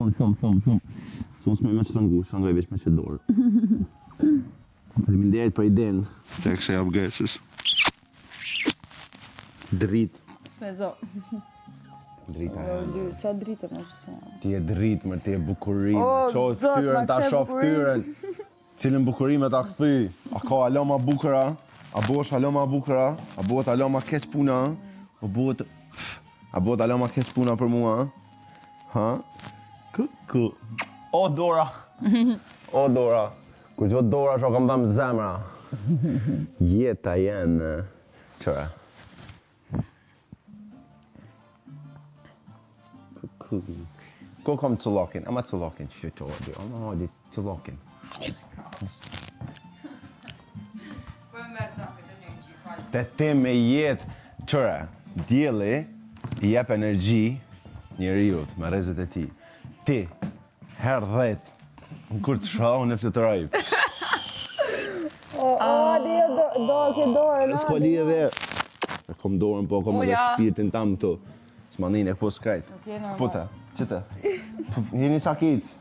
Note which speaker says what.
Speaker 1: Shumë s'me me shtrëngu, shtrëngoj veç me që dorë. Faleminderit për idenë. Tek se jap gësës. Drit.
Speaker 2: S'mezo.
Speaker 1: Drita.
Speaker 2: Qa dritën është?
Speaker 1: Ti e dritë, mërë, ti e bukurime. Qoj ftyrën, ta shoh ftyrën. Cilën bukurime ta këthy. A ka alo ma bukura? A bosh alo ma bukura? A bohet alo ma keq puna? A bohet alo ma keq puna për mua? Ha? Ku? O, Dora! O, Dora! Kur gjot Dora, që kam dhëmë zemra. Jeta jenë. Qëra? Ko kam cëllokin? Ama cëllokin që që qërë. Ama hodi cëllokin. Te ti me jetë. Qëra? Djeli i jep energji njeriut me rezet e ti. Ti, herë 10, në kur të shau në fletëraj. Dorë. S'ko li edhe. E kom dorën, po kom edhe shpirtin tam këtu. S'manin e po s'krejt. Puta, qëtë? Jeni sa kic.